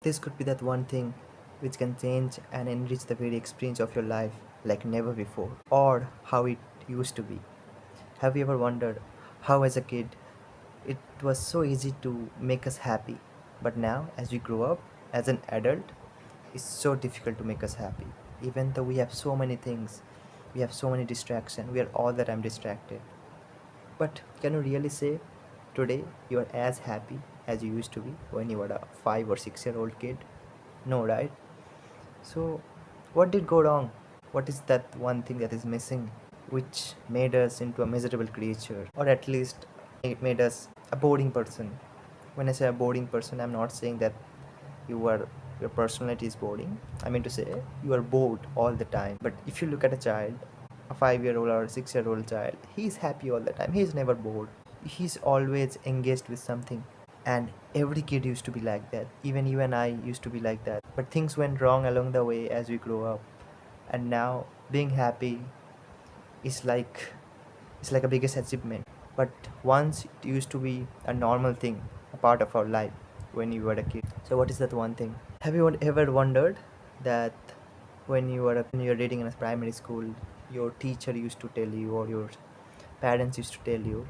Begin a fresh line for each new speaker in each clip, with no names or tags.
This could be that one thing which can change and enrich the very experience of your life like never before, or how it used to be. Have you ever wondered how, as a kid, it was so easy to make us happy, but now, as we grow up, as an adult, it's so difficult to make us happy? Even though we have so many things, we have so many distractions, we are all the time distracted. But can you really say today you are as happy as you used to be when you were a 5 or 6 year old kid? No, right? So, what did go wrong? What is that one thing that is missing which made us into a miserable creature, or at least it made us a boring person? When I say a boring person, I'm not saying that you are your personality is boring. I mean to say you are bored all the time. But if you look at a child, a 5 year old or a 6 year old child, he is happy all the time. He is never bored. He's always engaged with something. And every kid used to be like that. Even you and I used to be like that. But things went wrong along the way as we grow up. And now being happy is like a biggest achievement. But once it used to be a normal thing, a part of our life when you were a kid. So what is that one thing? Have you ever wondered that when you were reading in a primary school, your teacher used to tell you, or your parents used to tell you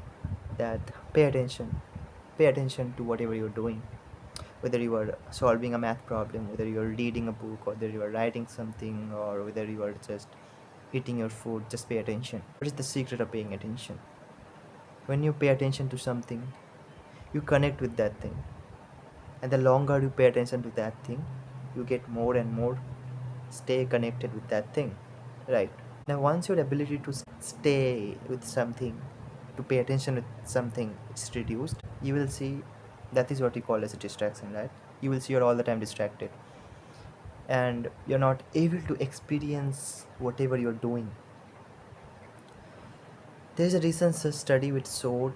that pay attention to whatever you're doing, whether you are solving a math problem, whether you are reading a book, or whether you are writing something, or whether you are just eating your food, just pay attention. What is the secret of paying attention? When you pay attention to something, you connect with that thing, and the longer you pay attention to that thing, you get more and more stay connected with that thing, right? Now once your ability to stay with something, to pay attention with something is reduced, you will see that is what you call as a distraction, right? You will see you're all the time distracted, and you're not able to experience whatever you're doing. There's a recent study which showed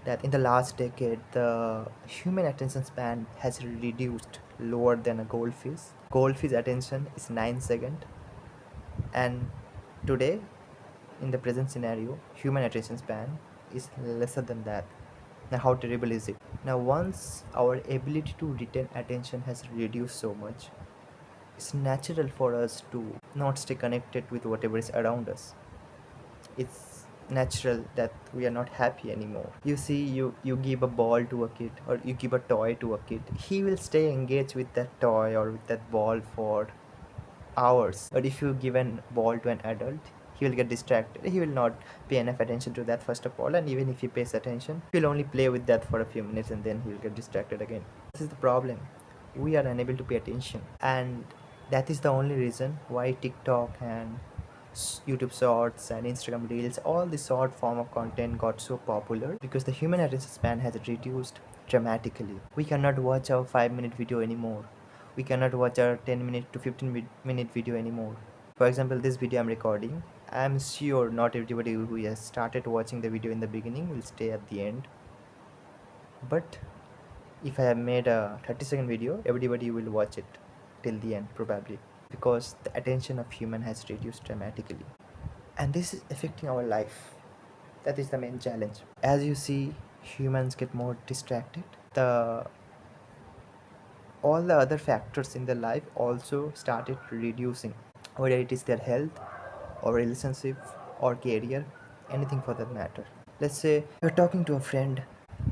that in the last decade, the human attention span has reduced lower than a goldfish. Goldfish attention is 9 seconds, and today, in the present scenario, human attention span is lesser than that. Now, how terrible is it? Now, once our ability to retain attention has reduced so much, it's natural for us to not stay connected with whatever is around us. It's natural that we are not happy anymore. You see, you give a ball to a kid, or you give a toy to a kid, he will stay engaged with that toy or with that ball for hours. But if you give a ball to an adult, he will get distracted. He will not pay enough attention to that, first of all, and even if he pays attention, he'll only play with that for a few minutes and then he will get distracted again. This is the problem. We are unable to pay attention, and that is the only reason why TikTok and YouTube Shorts and Instagram Reels, all the short form of content got so popular because the human attention span has reduced dramatically. We cannot watch our 5 minute video anymore. We cannot watch our 10 minute to 15 minute video anymore. For example, this video I'm recording, I'm sure not everybody who has started watching the video in the beginning will stay at the end. But if I have made a 30-second video, everybody will watch it till the end probably, because the attention of human has reduced dramatically. And this is affecting our life. That is the main challenge. As you see, humans get more distracted. The all the other factors in their life also started reducing, whether it is their health or relationship or career, anything for that matter. Let's say you're talking to a friend,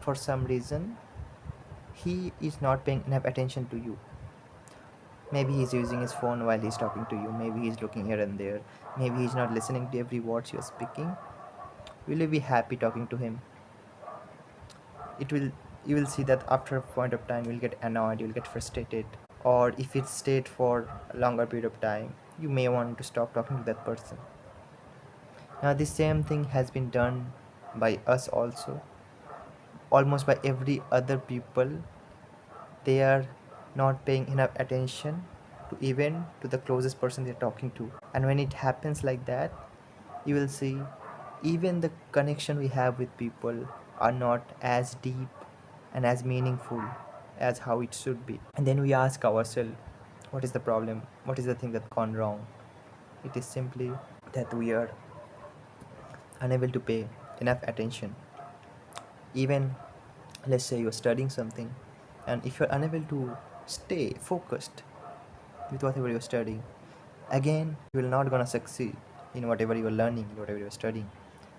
for some reason he is not paying enough attention to you. Maybe he's using his phone while he's talking to you, maybe he's looking here and there, maybe he's not listening to every word you're speaking. Will you be happy talking to him? It will You will see that after a point of time you'll get annoyed, you'll get frustrated, or if it stayed for a longer period of time, you may want to stop talking to that person. Now the same thing has been done by us also, almost by every other people. They are not paying enough attention to even to the closest person they're talking to. And when it happens like that, you will see even the connection we have with people are not as deep and as meaningful as how it should be. And then we ask ourselves, what is the problem? What is the thing that's gone wrong? It is simply that we are unable to pay enough attention. Even let's say you're studying something, and if you're unable to stay focused with whatever you're studying. Again, you will not gonna succeed in whatever you're learning, whatever you're studying.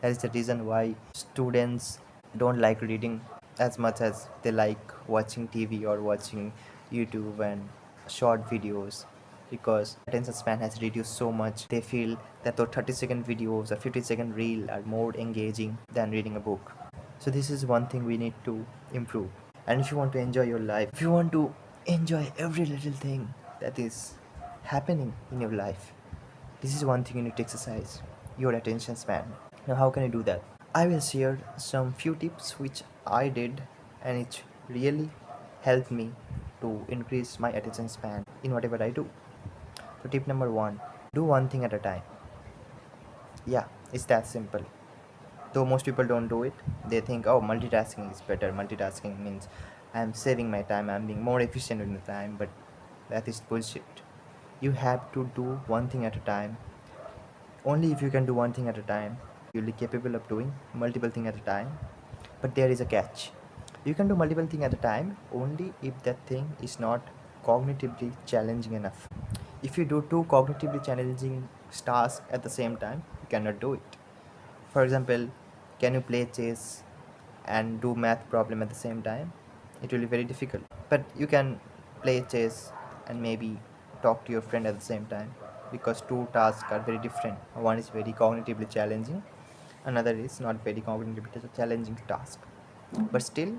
That is the reason why students don't like reading as much as they like watching TV or watching YouTube and short videos, because attention span has reduced so much. They feel that those 30-second videos or 50-second reel are more engaging than reading a book. So this is one thing we need to improve. And if you want to enjoy your life, if you want to enjoy every little thing that is happening in your life, this is one thing you need to exercise: your attention span. Now, how can you do that? I will share some few tips which I did and it really helped me to increase my attention span in whatever I do. So, tip number one: do one thing at a time. Yeah, it's that simple. Though most people don't do it, they think, oh, multitasking is better. Multitasking means I'm saving my time, I'm being more efficient with the time, but that is bullshit. You have to do one thing at a time. Only if you can do one thing at a time, you'll be capable of doing multiple things at a time. But there is a catch. You can do multiple things at a time only if that thing is not cognitively challenging enough. If you do two cognitively challenging tasks at the same time, you cannot do it. For example, can you play chess and do math problem at the same time? It will be very difficult. But you can play chess and maybe talk to your friend at the same time, because two tasks are very different. One is very cognitively challenging, another is not very cognitively challenging task. But still,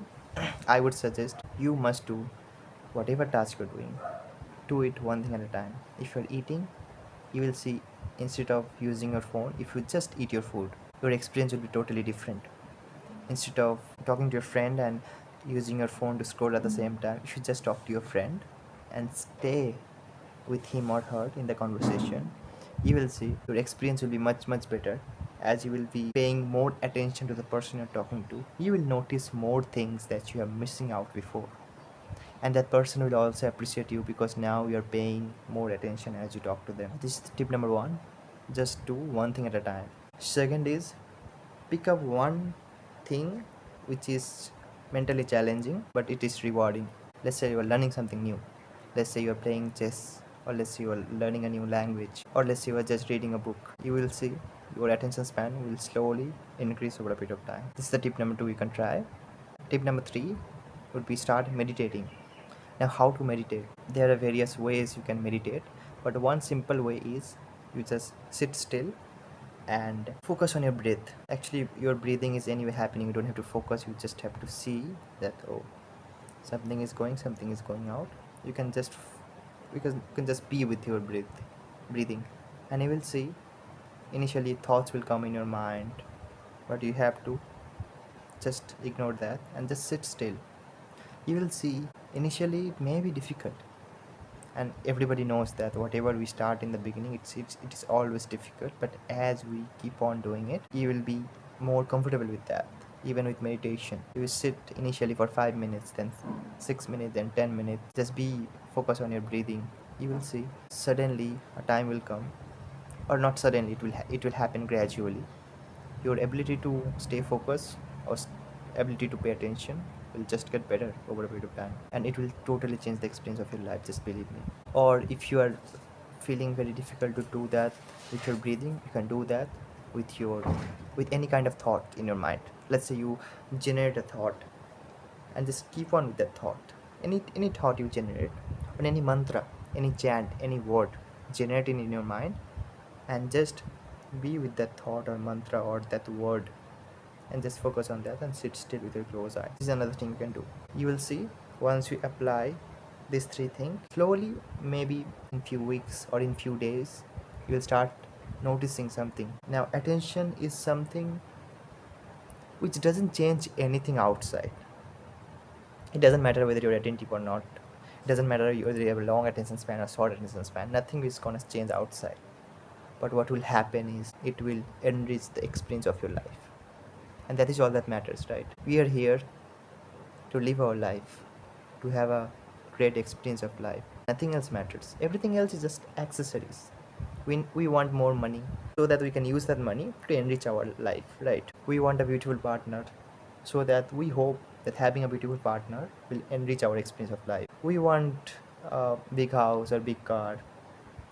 I would suggest you must do whatever task you're doing, do it one thing at a time. If you're eating, you will see, instead of using your phone, if you just eat your food, your experience will be totally different. Instead of talking to your friend and using your phone to scroll at the same time, you should just talk to your friend and stay with him or her in the conversation. You will see your experience will be much better, as you will be paying more attention to the person you're talking to. You will notice more things that you are missing out before, and that person will also appreciate you because now you're paying more attention as you talk to them. This is tip number one: just do one thing at a time. Second is, pick up one thing which is mentally challenging but it is rewarding. Let's say you are learning something new. Let's say you are playing chess, or let's say you are learning a new language, or let's say you are just reading a book. You will see your attention span will slowly increase over a period of time. This is the tip number two you can try. Tip number three would be start meditating. Now, how to meditate? There are various ways you can meditate, but one simple way is you just sit still and focus on your breath. Actually, your breathing is anyway happening. You don't have to focus, you just have to see that, oh, something is going out. You can just be with your breathing, and you will see initially thoughts will come in your mind, but you have to just ignore that and just sit still. You will see initially it may be difficult, and everybody knows that whatever we start in the beginning, it is always difficult, but as we keep on doing it, you will be more comfortable with that. Even with meditation, you will sit initially for 5 minutes, then 6 minutes, then 10 minutes, just be focused on your breathing. You will see suddenly a time will come, or not suddenly, it will happen gradually. Your ability to stay focused, or ability to pay attention, will just get better over a period of time, and it will totally change the experience of your life, just believe me. Or if you are feeling very difficult to do that with your breathing, you can do that with any kind of thought in your mind. Let's say you generate a thought and just keep on with that thought. Any thought you generate, or any mantra, any chant, any word, generate it in your mind, and just be with that thought or mantra or that word, and just focus on that and sit still with your closed eyes. This is another thing you can do. You will see, once you apply these three things slowly, maybe in few weeks or in few days, you will start noticing something. Now, attention is something which doesn't change anything outside. It doesn't matter whether you're attentive or not. It doesn't matter whether you have a long attention span or short attention span. Nothing is gonna change outside. But what will happen is it will enrich the experience of your life. And that is all that matters, right? We are here to live our life, to have a great experience of life. Nothing else matters. Everything else is just accessories. We want more money so that we can use that money to enrich our life, right? We want a beautiful partner so that we hope that having a beautiful partner will enrich our experience of life. We want a big house or big car.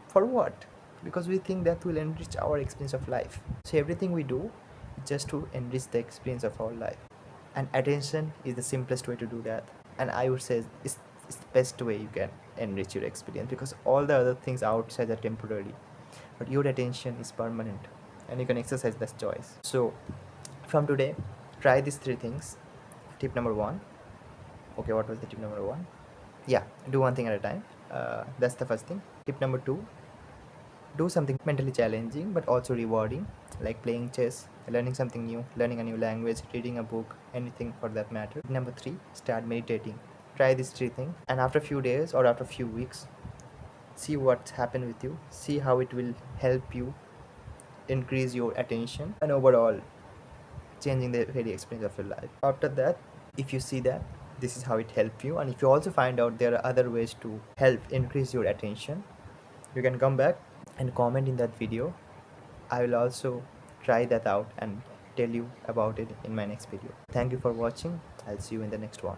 For what? Because we think that will enrich our experience of life. So everything we do is just to enrich the experience of our life. And attention is the simplest way to do that. And I would say it's the best way you can enrich your experience, because all the other things outside are temporary. But your attention is permanent and you can exercise that choice. So from today, try these three things. Tip number one. Okay, what was the tip number one? Yeah, do one thing at a time. That's the first thing. Tip number two, do something mentally challenging but also rewarding, like playing chess, learning something new, learning a new language, reading a book, anything for that matter. Number three, start meditating. Try these three things, and after a few days or after a few weeks, see what's happened with you, see how it will help you increase your attention and overall changing the very experience of your life. After that, if you see that this is how it helped you, and if you also find out there are other ways to help increase your attention, you can come back and comment in that video. I will also try that out and tell you about it in my next video. Thank you for watching. I'll see you in the next one.